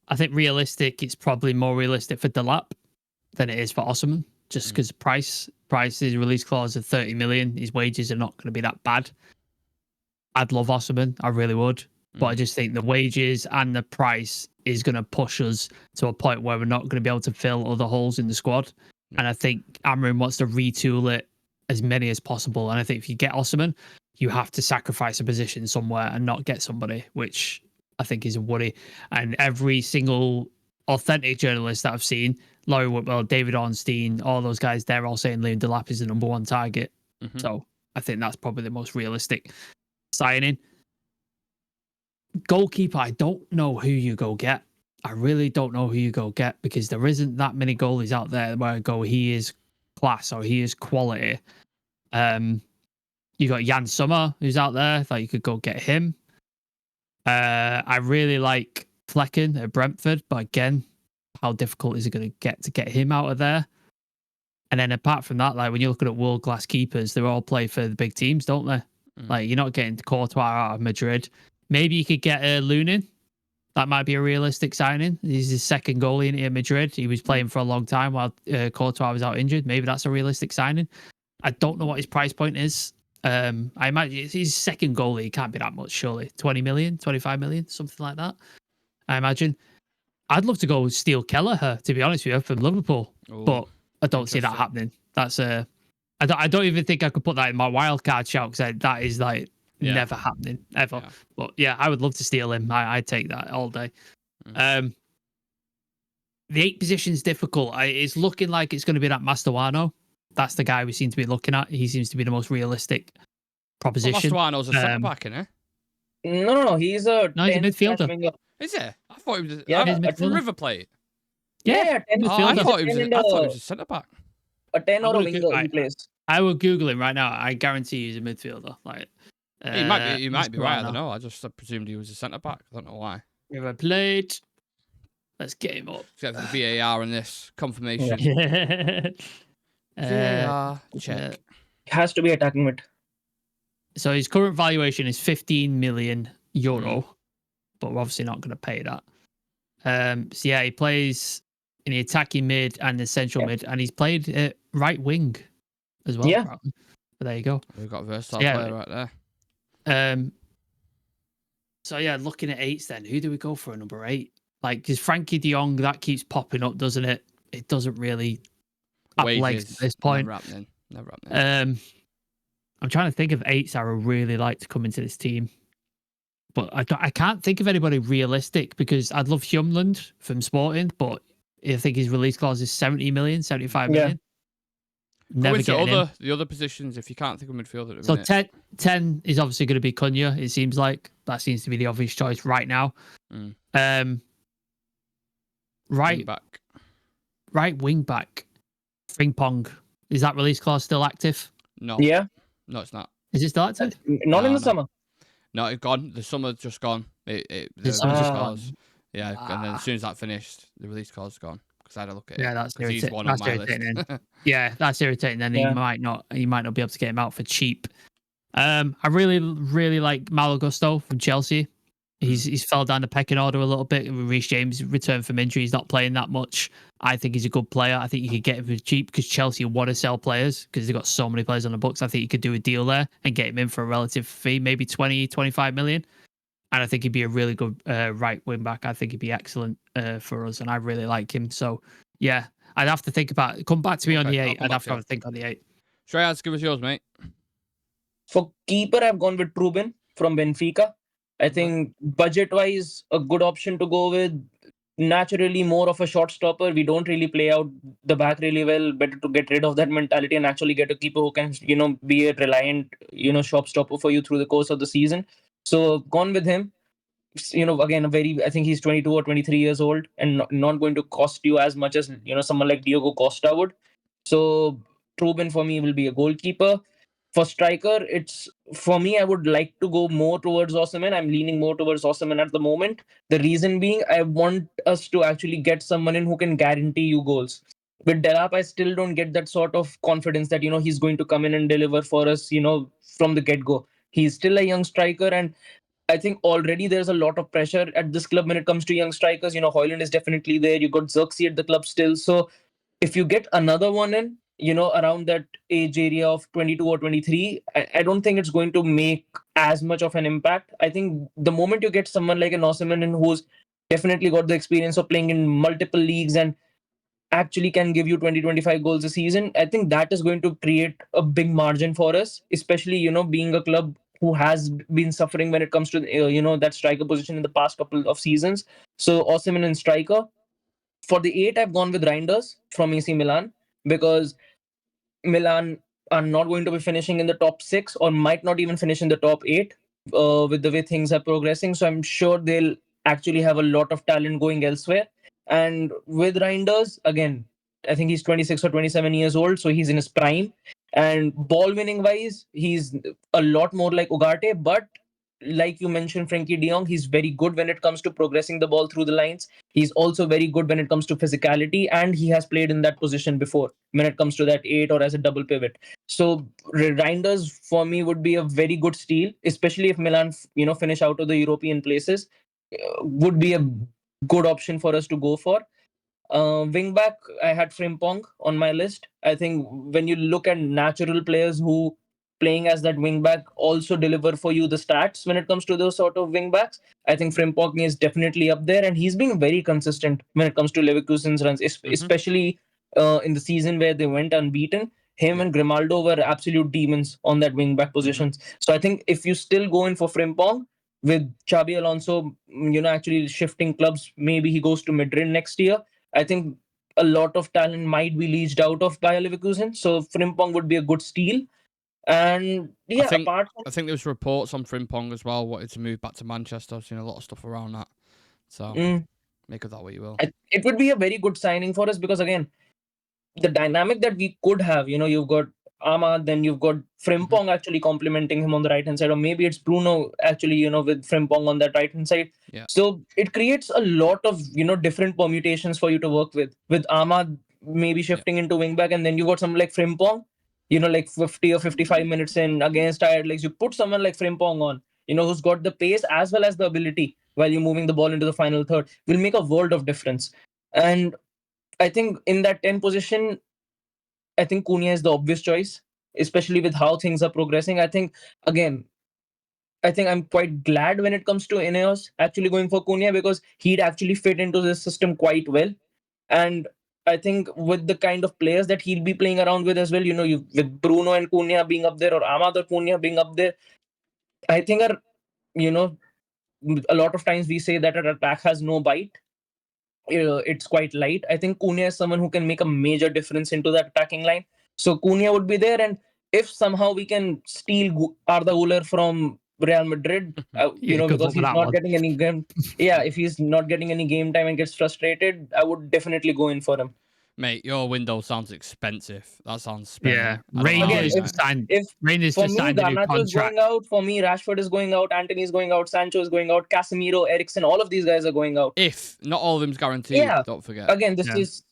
I think realistic, it's probably more realistic for Delap than it is for Osman, just because Price's release clause of 30 million, his wages are not going to be that bad. I'd love Osman, I really would, but I just think the wages and the price is going to push us to a point where we're not going to be able to fill other holes in the squad. And I think Amrin wants to retool it as many as possible. And I think if you get Osman, you have to sacrifice a position somewhere and not get somebody, which I think is a worry. And every single authentic journalist that I've seen, Laurie Whitwell, David Ornstein, all those guys, they're all saying Liam Delap is the number one target. So I think that's probably the most realistic signing. Goalkeeper, I don't know who you go get. I really don't know who you go get because there isn't that many goalies out there where I go, he is class or he is quality. You got Jan Sommer, who's out there. Like you could go get him. I really like Flecken at Brentford, but again, how difficult is it going to get him out of there? And then apart from that, like when you're looking at world class keepers, they all play for the big teams, don't they? Like you're not getting Courtois out of Madrid. Maybe you could get Lunin. That might be a realistic signing. He's his second goalie in Madrid. He was playing for a long time while Courtois was out injured. Maybe that's a realistic signing. I don't know what his price point is. I imagine it's his second goalie. It can't be that much, surely. 20 million, 25 million, something like that. I imagine. I'd love to go steal Kelleher, to be honest with you, from Liverpool. But I don't see that happening. That's I don't even think I could put that in my wild card shout because that is like never happening ever. Yeah. But yeah, I would love to steal him. I'd take that all day. The 8 position's difficult. It's looking like it's going to be that Masterwano. That's the guy we seem to be looking at. He seems to be the most realistic proposition. Masterwano's a centre back, isn't he? No. He's a midfielder. Is it? I thought he was from River Plate. Yeah, 10 I thought he was a centre back. A 10 or a winger he plays. I will Google him right now. I guarantee he's a midfielder. Like he might be right. I don't know. I just presumed he was a centre back. I don't know why. River Plate. Let's get him up. Let's get the VAR in this confirmation. VAR check. Has to be attacking mid. So his current valuation is 15 million euro, but we're obviously not going to pay that. So yeah, he plays in the attacking mid and the central mid, and he's played at right wing as well. Yeah. But there you go. We've got a versatile player right there. So yeah, looking at 8s then, who do we go for at number 8? Like, because Frankie de Jong, that keeps popping up, doesn't it? It doesn't really have legs at this point. Never happening. I'm trying to think of 8s I would really like to come into this team. But I can't think of anybody realistic because I'd love Hjumland from Sporting, but I think his release clause is 70 million, 75 million. Never get the other positions if you can't think of midfielder. So 10 is obviously going to be Cunha, it seems like. That seems to be the obvious choice right now. Right wing back. Frimpong Is that release clause still active? No. Yeah. No, it's not. Is it still active? Not in No. the summer. No, it's gone. The summer's just gone. The summer's release just clause. gone. Yeah, and then as soon as that finished, the release clause is gone. Because I had a look at it. Yeah, that's because he's irritating. one on That's my list. irritating. Yeah, that's irritating. Then Yeah. you might not be able to get him out for cheap. I really like Malo Gusto from Chelsea. He's fell down the pecking order a little bit. Reece James returned from injury. He's not playing that much. I think he's a good player. I think you could get him for cheap because Chelsea want to sell players because they've got so many players on the books. I think you could do a deal there and get him in for a relative fee, maybe 20, 25 million. And I think he'd be a really good right wing back. I think he'd be excellent for us. And I really like him. So, yeah, I'd have to think about it. Come back to me on the 8. I'd have to think on the 8. Shreyas, give us yours, mate. For keeper, I've gone with Trubin from Benfica. I think budget-wise, a good option to go with. Naturally, more of a shot stopper. We don't really play out the back really well. Better to get rid of that mentality and actually get a keeper who can, be a reliant, shot stopper for you through the course of the season. So gone with him. Again, I think he's 22 or 23 years old and not going to cost you as much as, someone like Diogo Costa would. So Trubin for me will be a goalkeeper. For striker, for me, I would like to go more towards Osimhen. I'm leaning more towards Osimhen at the moment. The reason being, I want us to actually get someone in who can guarantee you goals. With Delap, I still don't get that sort of confidence that, he's going to come in and deliver for us, from the get-go. He's still a young striker, and I think already there's a lot of pressure at this club when it comes to young strikers. Højlund is definitely there. You got Xerxes at the club still. So if you get another one in, around that age area of 22 or 23, I don't think it's going to make as much of an impact. I think the moment you get someone like an Osimhen who's definitely got the experience of playing in multiple leagues and actually can give you 20-25 goals a season, I think that is going to create a big margin for us, especially, being a club who has been suffering when it comes to, that striker position in the past couple of seasons. So Osimhen and striker. For the 8, I've gone with Reinders from AC Milan because Milan are not going to be finishing in the top 6 or might not even finish in the top 8 with the way things are progressing. So I'm sure they'll actually have a lot of talent going elsewhere. And with Reinders, again, I think he's 26 or 27 years old, so he's in his prime. And ball winning wise, he's a lot more like Ugarte, but like you mentioned, Frankie de Jong, he's very good when it comes to progressing the ball through the lines. He's also very good when it comes to physicality, and he has played in that position before when it comes to that 8 or as a double pivot. So Reinders for me would be a very good steal, especially if Milan, finish out of the European places. Would be a good option for us to go for. Wing back, I had Frimpong on my list. I think when you look at natural players who playing as that wing back also deliver for you the stats when it comes to those sort of wing backs, I think Frimpong is definitely up there, and he's been very consistent when it comes to Leverkusen's runs, especially in the season where they went unbeaten. Him and Grimaldo were absolute demons on that wing back positions. So I think if you still go in for Frimpong, with Xabi Alonso, actually shifting clubs, maybe he goes to Madrid next year. I think a lot of talent might be leached out of Bayer Leverkusen. So Frimpong would be a good steal. And yeah, I think there was reports on Frimpong as well, wanted to move back to Manchester. I've seen a lot of stuff around that. So make of that what you will. It would be a very good signing for us because, again, the dynamic that we could have, you've got Ahmad, then you've got Frimpong actually complementing him on the right hand side, or maybe it's Bruno actually, with Frimpong on that right hand side. Yeah. So it creates a lot of, different permutations for you to work with. With Ahmad maybe shifting into wing back, and then you got someone like Frimpong, like 50 or 55 minutes in against tired legs. You put someone like Frimpong on, who's got the pace as well as the ability while you're moving the ball into the final third, will make a world of difference. And I think in that 10 position, I think Cunha is the obvious choice, especially with how things are progressing. I think I'm quite glad when it comes to Ineos actually going for Cunha because he'd actually fit into this system quite well. And I think with the kind of players that he'll be playing around with as well, with Bruno and Cunha being up there or Ahmad or Cunha being up there, I think a lot of times we say that our attack has no bite. It's quite light. I think Cunha is someone who can make a major difference into that attacking line. So Cunha would be there, and if somehow we can steal Arda Güler from Real Madrid, because he's not getting any game. Yeah, if he's not getting any game time and gets frustrated, I would definitely go in for him. Mate, your window sounds expensive. That sounds Yeah, spending. I don't know how Rangers you just guys- signed. If Rangers for just me, signed a new Garnacho is contract. going out. For me, Rashford is going out. Anthony is going out. Sancho is going out. Casemiro, Eriksen, all of these guys are going out. If not all of them's guaranteed, Yeah. don't forget. Again, this Yeah. is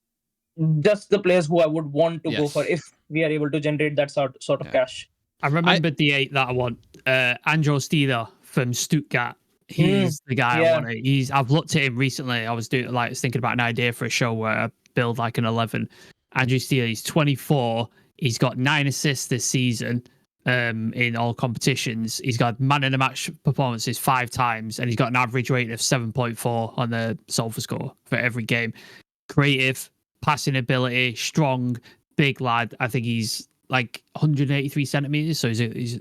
just the players who I would want to go for Yes. if we are able to generate that sort of Yeah. cash. I remembered the 8 that I want. Andro Steeler from Stuttgart. He's the guy I yeah. wanted. I've looked at him recently. I was thinking about an idea for a show where I build like an 11. Andrew Steele, he's 24. He's got 9 assists this season in all competitions. He's got man of the match performances 5 times, and he's got an average rating of 7.4 on the Solver score for every game. Creative, passing ability, strong, big lad. I think he's like 183 centimeters, so he's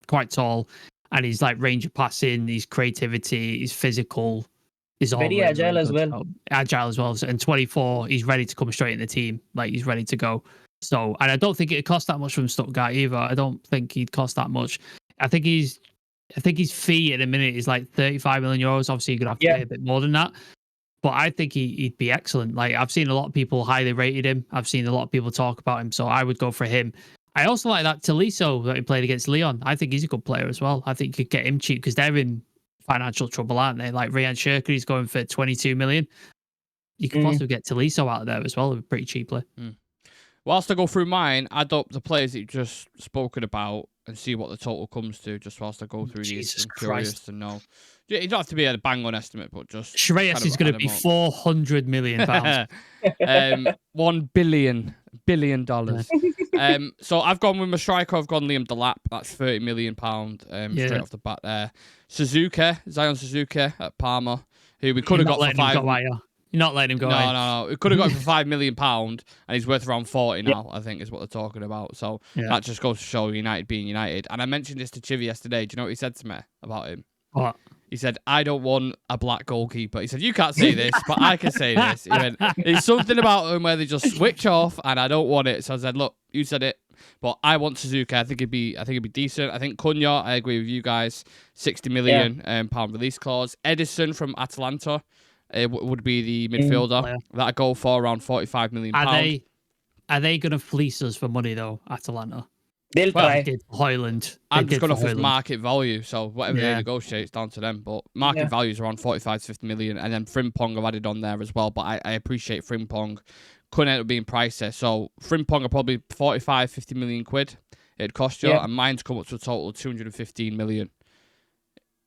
quite tall, and he's like range of passing, his creativity, his physical. Is all Very agile as well. Agile as well. And 24, he's ready to come straight in the team. Like he's ready to go. So, and I don't think it'd cost that much from Stuttgart either. I don't think he'd cost that much. I think his fee at the minute is like 35 million euros. Obviously, you're gonna have to pay a bit more than that. But I think he'd be excellent. Like I've seen a lot of people highly rated him. I've seen a lot of people talk about him. So I would go for him. I also like that Tolisso that he played against Leon. I think he's a good player as well. I think you could get him cheap because they're in financial trouble, aren't they? Like Ryan Shirker, he's going for 22 million. You could possibly get Tolisso out of there as well, pretty cheaply. Whilst I go through mine, add up the players that you've just spoken about and see what the total comes to. Just whilst I go through these, I'm curious to know. You don't have to be a bang on estimate, but just Shreyas is going to be 400 million pounds. $1 billion. So I've gone with my striker. I've gone Liam Delap. That's £30 million straight off the bat there. Zion Suzuki at Parma, who we could have got for You're not letting him go. No. We could have got him for £5 million, and he's worth around 40 now. I think is what they're talking about. So that just goes to show United being United. And I mentioned this to Chivy yesterday. Do you know what he said to me about him? What? He said, I don't want a black goalkeeper. He said, you can't say this, but I can say this. He went, there's something about him where they just switch off, and I don't want it. So I said, look, you said it, but I want Suzuki. I think it'd be decent. I think Cunha, I agree with you guys, 60 million pound release clause. Edison from Atalanta would be the midfielder. That'd go for around 45 million pound. Are they going to fleece us for money though, Atalanta? They'll try. They did Hoyland. I'm just going off his market value, so whatever they negotiate, it's down to them. But market value is around 45 to 50 million, and then Frimpong I've added on there as well. But I appreciate Frimpong couldn't end up being pricey. So Frimpong are probably 45, 50 million quid it'd cost you, and mine's come up to a total of 215 million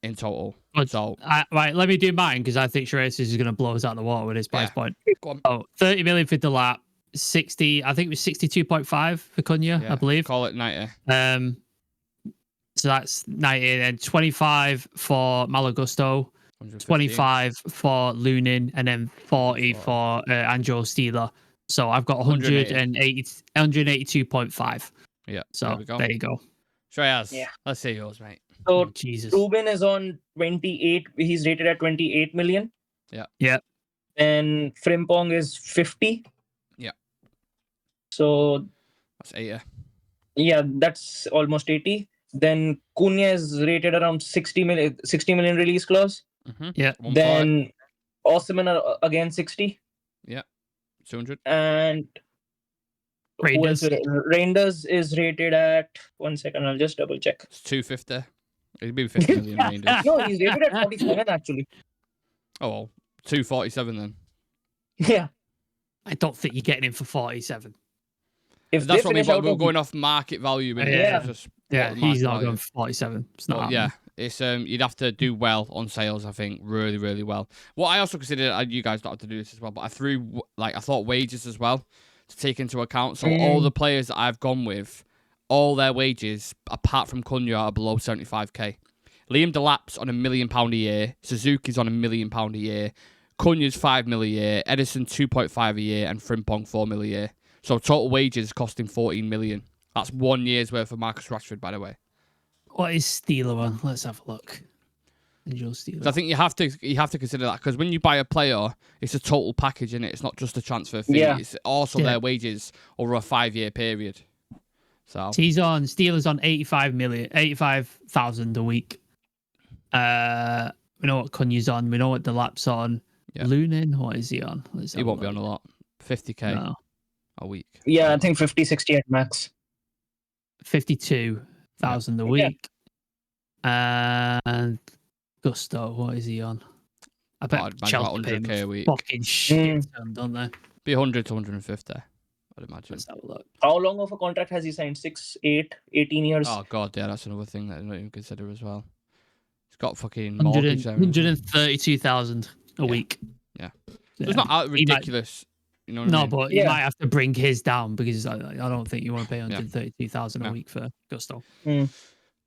in total. Right, let me do mine because I think Shreyas is going to blow us out of the water with his price point. Go on. Oh, 30 million for Delap. 60, I think it was 62.5 for Cunha, I believe. Call it 90. So that's 90, and 25 for Malagusto, 25 for Lunin, and then 40 for Angelo Steeler. So I've got 182.5. Yeah. So there you go. Shreyas, let's see yours, mate. So Jesus. Ruben is on 28. He's rated at 28 million. Yeah. And Frimpong is 50. Yeah. So that's 80. Yeah, that's almost 80. Then Cunha is rated around 60 million release clause. Yeah. Then Osimhen again 60. Yeah. 200. And Reinders is rated at 1 second. I'll just double check. It's 250. It'd be 50 million Reinders. No, he's rated at 47 actually. Oh, well, 247 then. Yeah. I don't think you're getting him for 47. If that's what we're going off market value. He's not going for 47. It's not. It's you'd have to do well on sales. I think really, really well. What I also considered, you guys don't have to do this as well, but I thought wages as well to take into account. So all the players that I've gone with, all their wages apart from Cunha are below 75k. Liam Delap's on £1 million a year. Suzuki's on £1 million a year. Cunha's 5 million a year. Edison 2.5 a year, and Frimpong 4 million a year. So total wages costing 14 million. That's 1 year's worth of Marcus Rashford, by the way. What is Steeler on? Let's have a look. So I think you have to consider that because when you buy a player, it's a total package, isn't it? It's not just a transfer fee. Yeah. It's also their wages over a 5-year period. So Steeler's on 85,000 a week. We know what Cunha's on. We know what Delap's on. Yeah. Lunin, what is he on? He won't be on a lot. 50k. No. a week? Yeah, I think 50, 60 at max. 52,000 a week. And Gusto, what is he on? I bet I'd imagine Chelsea about pay 100k a week. fucking shit, don't they? Be 100 to 150, I'd imagine. Let's have a look. How long of a contract has he signed? 6, 8, 18 years? Oh god, yeah, that's another thing that I don't even consider as well. He's got fucking 100 mortgage. 132,000 a week. Yeah. So it's not out ridiculous. You know what I mean? But you might have to bring his down because I don't think you want to pay 132,000 a week for Gusto.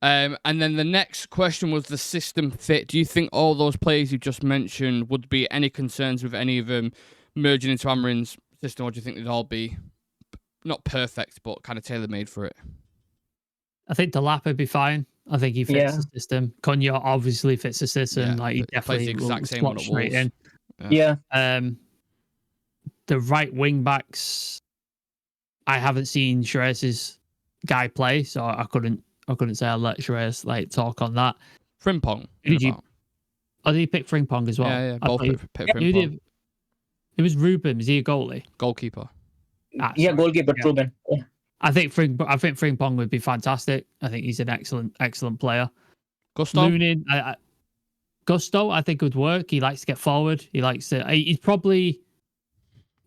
And then the next question was the system fit. Do you think all those players you just mentioned would be any concerns with any of them merging into Amarin's system, or do you think they'd all be not perfect, but kind of tailor-made for it? I think Delap would be fine. I think he fits the system. Cunha obviously fits the system. Like he definitely plays the exact same slot one at straight Wolves. in. The right wing backs, I haven't seen Shreyas's guy play, so I couldn't say I'll let Shreyas like talk on that. Frimpong. Did he pick Frimpong as well? Yeah, both pick Frimpong. It was Ruben. Is he a goalie? Goalkeeper. Goalkeeper Ruben. Yeah. I think Frimpong would be fantastic. I think he's an excellent player. Gusto? Lunin, Gusto, I think would work. He likes to get forward. He's probably,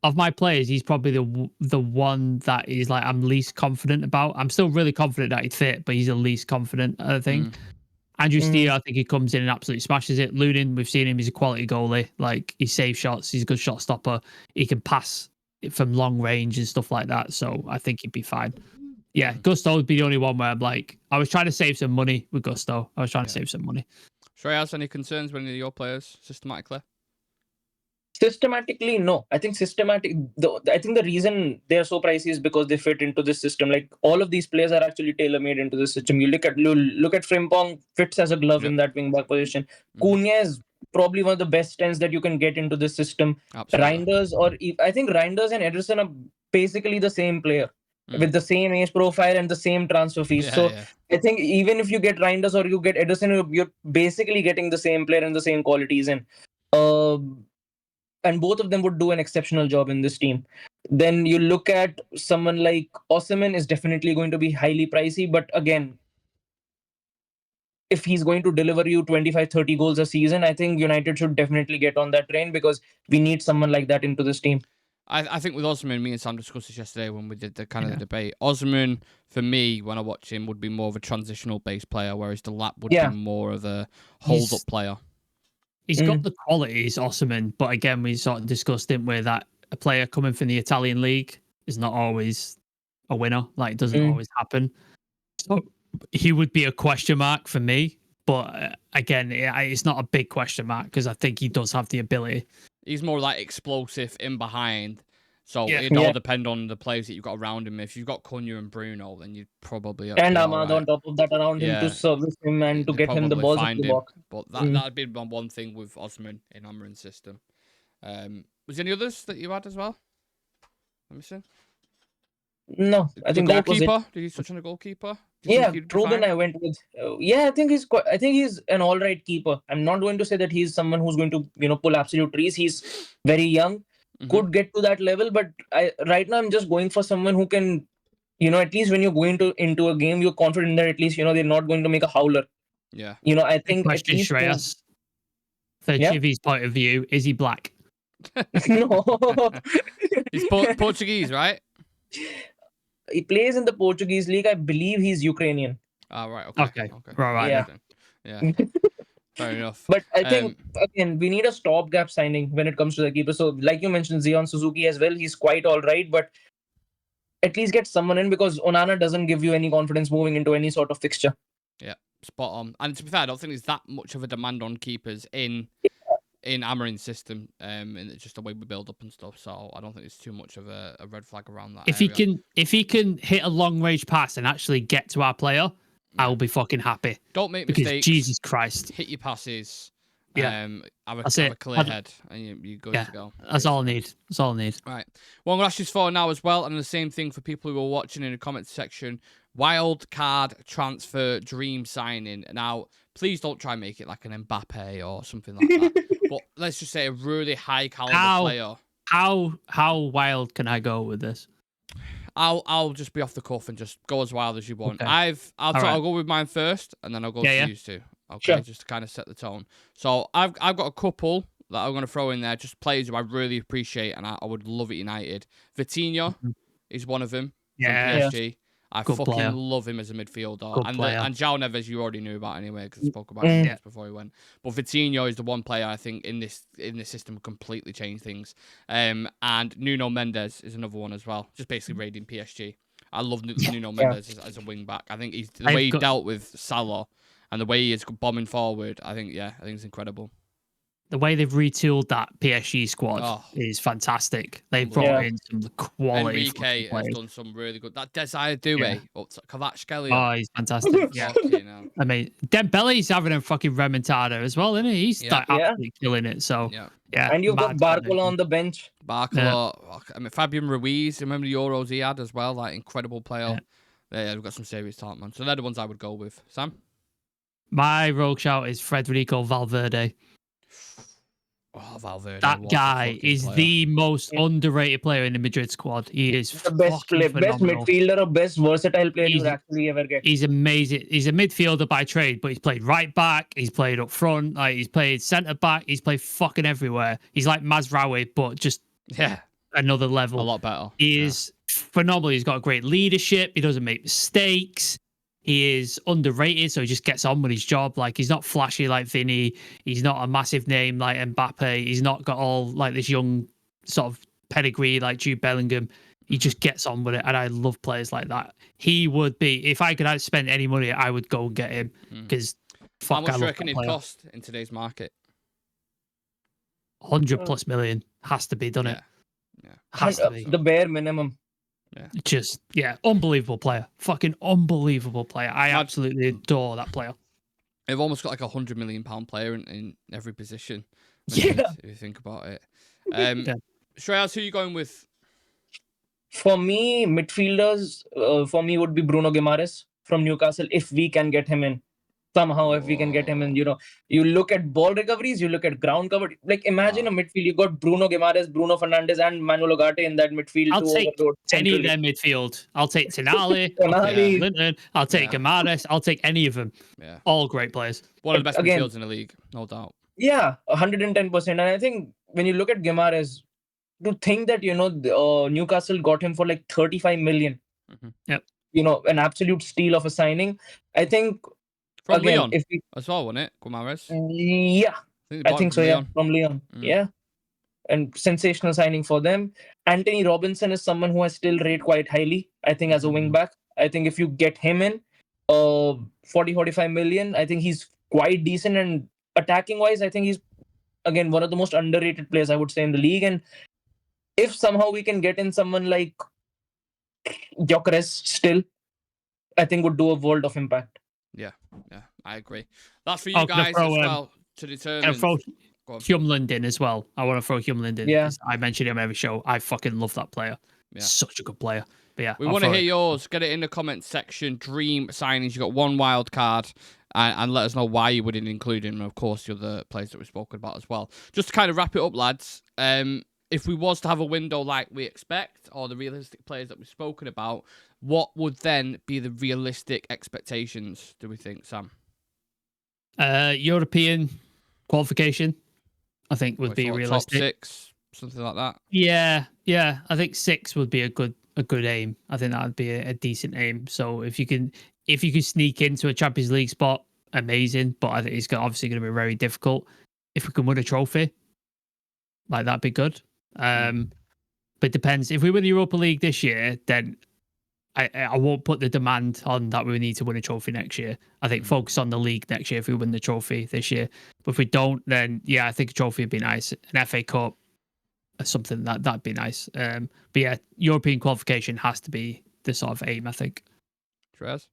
of my players, he's probably the one that is like I'm least confident about. I'm still really confident that he'd fit, but he's the least confident, I think. Andrew Steele, I think he comes in and absolutely smashes it. Lunin, we've seen him, he's a quality goalie. Like, he saves shots, he's a good shot stopper. He can pass from long range and stuff like that, so I think he'd be fine. Yeah, Gusto would be the only one where I'm like, I was trying to save some money with Gusto. I was trying to save some money. Shreyas, any concerns with any of your players systematically? Systematically, no. I think I think the reason they're so pricey is because they fit into this system. Like all of these players are actually tailor-made into the system. You look at Frimpong, fits as a glove in that wing back position. Cunha is probably one of the best 10s that you can get into this system. Absolutely. I think Reinders and Ederson are basically the same player with the same age profile and the same transfer fees. I think even if you get Reinders or you get Ederson, you're basically getting the same player and the same qualities in. And both of them would do an exceptional job in this team. Then you look at someone like Osimhen is definitely going to be highly pricey. But again, if he's going to deliver you 25, 30 goals a season, I think United should definitely get on that train because we need someone like that into this team. I think with Osimhen, me and Sam discussed this yesterday when we did the kind of the debate. Osimhen, for me, when I watch him, would be more of a transitional-based player, whereas Delap would be more of a hold-up player. He's got the qualities, Osimhen, but again, we sort of discussed, didn't we, that a player coming from the Italian league is not always a winner. Like, it doesn't always happen. So he would be a question mark for me. But again, it's not a big question mark because I think he does have the ability. He's more like explosive in behind. So it all depend on the players that you've got around him. If you've got Cunha and Bruno, then you'd probably... And Ahmad on top of that around him to service him and to get him the balls in the box. But that'd be one thing with Osimhen in Amarin's system. Was there any others that you had as well? Let me see. No, I think that was it. Did you touch on the goalkeeper? Ruben I went with. I think he's an all right keeper. I'm not going to say that he's someone who's going to pull absolute trees. He's very young. Could get to that level, but right now I'm just going for someone who can, at least when you're going into a game, you're confident that at least they're not going to make a howler. Yeah. I think question, Shreyas. From Chivy's point of view, is he black? No. He's Portuguese, right? He plays in the Portuguese league. I believe he's Ukrainian. Oh, right. Okay. Right. Yeah. Fair enough. But I think, again, we need a stopgap signing when it comes to the keeper. So, like you mentioned, Zion Suzuki as well. He's quite all right, but at least get someone in because Onana doesn't give you any confidence moving into any sort of fixture. Yeah, spot on. And to be fair, I don't think there's that much of a demand on keepers in Amarin's system, and just the way we build up and stuff. So I don't think there's too much of a red flag around that. If he can hit a long range pass and actually get to our player, I'll be fucking happy. Don't make because mistakes. Jesus Christ. Hit your passes. Yeah. Have a clear head, and you're good to go. That's all I need. Right. Well, I'm going to ask you for now as well, and the same thing for people who are watching in the comments section. Wild card transfer dream signing. Now, please don't try and make it like an Mbappe or something like that. But let's just say a really high caliber player. How wild can I go with this? I'll just be off the cuff and just go as wild as you want. Okay. I'll go with mine first, and then I'll go to you two. Okay, Sure. just to kind of set the tone. So I've got a couple that I'm going to throw in there, just players who I really appreciate and I would love at United. Vitinho is one of them from PSG. I Good fucking player. love him as a midfielder. Good and player. and João Neves you already knew about anyway because I spoke about him once before he went. But Vitinho is the one player I think in this system completely changed things. And Nuno Mendes is another one as well. Just basically raiding PSG. I love Nuno Mendes as a wing back. I think the way he dealt with Salah and the way he is bombing forward, I think it's incredible. The way they've retooled that PSG squad is fantastic. They've brought in some quality. Enrique has done some really good. That Desire Doué up to Kvaratskhelia. Oh, he's fantastic. Yeah. I mean, Dembele's having a fucking remontada as well, isn't he? He's absolutely killing it. So, yeah. And you've got Barcola on the bench. Barcola. I mean, Fabian Ruiz. Remember the Euros he had as well? Like, incredible player. Yeah, we've got some serious talent, man. So they're the ones I would go with. Sam? My rogue shout is Federico Valverde. Oh, Valverde. That guy is the most underrated player in the Madrid squad. He is the best player, best midfielder, or best versatile player you actually ever get. He's amazing. He's a midfielder by trade, but he's played right back. He's played up front. Like he's played centre back. He's played fucking everywhere. He's like Mazraoui, but just another level. A lot better. He is phenomenal. He's got great leadership. He doesn't make mistakes. He is underrated, so he just gets on with his job. Like, he's not flashy like Vinny. He's not a massive name like Mbappe. He's not got all like this young sort of pedigree like Jude Bellingham. He just gets on with it, and I love players like that. He would be, if I could spend any money, I would go and get him because how much do you reckon it'd cost in today's market? 100+ million has to be done. It has to be the bare minimum. Just unbelievable player, fucking unbelievable player. I absolutely adore that player. They've almost got like £100 million player in every position. If you think about it. Shreyas, who are you going with? For me, midfielders. For me, would be Bruno Guimaraes from Newcastle if we can get him in. Somehow, if we can get him in, you look at ball recoveries, you look at ground cover. Like, imagine a midfield. You got Bruno Guimaraes, Bruno Fernandes, and Manuel Ugarte in that midfield. I'll take any of their midfield. I'll take Tonali, Linton. I'll take Guimaraes. I'll take any of them. Yeah. All great players. One of the best midfields in the league, no doubt. Yeah, 110%. And I think when you look at Guimaraes, to think that, Newcastle got him for like 35 million. Yep. An absolute steal of a signing. I think... From Lyon as well, wasn't it? Guimaraes? Yeah. I think so, Lyon. From Lyon. Yeah. And sensational signing for them. Anthony Robinson is someone who I still rate quite highly, I think, as a wing back. I think if you get him in, 40-45 million, I think he's quite decent. And attacking-wise, I think he's, again, one of the most underrated players, I would say, in the league. And if somehow we can get in someone like Gyökeres still, I think would do a world of impact. Yeah, I agree. That's for you guys as well to determine. I'll throw Hjumland in as well. I want to throw Hjumland in. Yeah. I mentioned him every show. I fucking love that player. Yeah. Such a good player. But yeah, we want to hear yours. Get it in the comment section. Dream signings. You got one wild card, and let us know why you wouldn't include him. And of course, the other players that we've spoken about as well. Just to kind of wrap it up, lads. If we was to have a window like we expect, or the realistic players that we've spoken about, what would then be the realistic expectations, do we think, Sam? European qualification, I think, would be realistic. Top 6, something like that. Yeah. I think 6 would be a good aim. I think that would be a decent aim. So if you can sneak into a Champions League spot, amazing. But I think it's obviously going to be very difficult. If we can win a trophy, like that'd be good. But it depends. If we win the Europa League this year, then I won't put the demand on that we need to win a trophy next year. I think focus on the league next year if we win the trophy this year. But if we don't, then I think a trophy would be nice. An FA Cup or something, that'd be nice. But yeah, European qualification has to be the sort of aim, I think. Shreyas?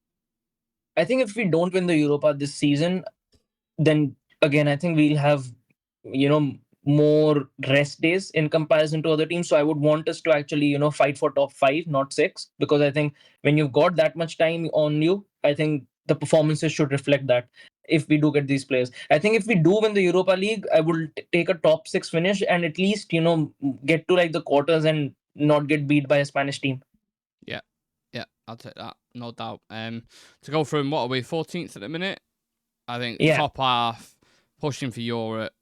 I think if we don't win the Europa this season, then again, I think we'll have, more rest days in comparison to other teams. So I would want us to actually, fight for top 5, not 6, because I think when you've got that much time on you, I think the performances should reflect that if we do get these players. I think if we do win the Europa League, I will take a top 6 finish and at least, get to like the quarters and not get beat by a Spanish team. Yeah, Yeah, I'll take that, no doubt. To go from, what are we, 14th at the minute? I think Yeah. top half, pushing for Europe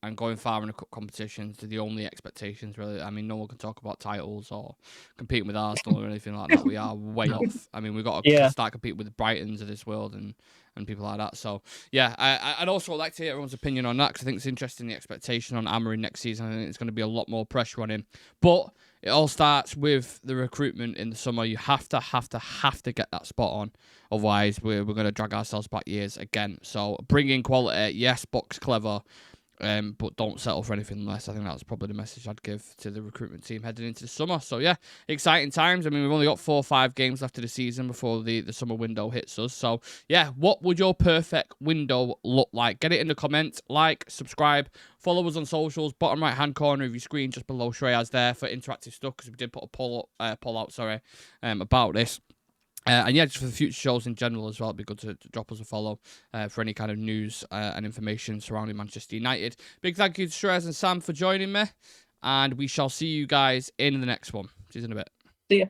and going far in the cup competitions are the only expectations, really. I mean, no one can talk about titles or competing with Arsenal or anything like that. We are way off. I mean, we've got to start competing with the Brightons of this world and people like that. So, yeah, I'd also like to hear everyone's opinion on that, because I think it's interesting, the expectation on Amorim next season. I think it's going to be a lot more pressure on him. But it all starts with the recruitment in the summer. You have to get that spot on. Otherwise, we're going to drag ourselves back years again. So bring in quality. Yes, box clever. But don't settle for anything less. I think that's probably the message I'd give to the recruitment team heading into the summer. So, yeah, exciting times. I mean, we've only got 4 or 5 games left of the season before the summer window hits us. So, yeah, what would your perfect window look like? Get it in the comments. Like, subscribe, follow us on socials. Bottom right-hand corner of your screen, just below Shreyas there for interactive stuff, because we did put a poll out about this. And yeah, just for the future shows in general as well, it'd be good to drop us a follow for any kind of news and information surrounding Manchester United. Big thank you to Shreyas and Sam for joining me, and we shall see you guys in the next one. See you in a bit. See ya.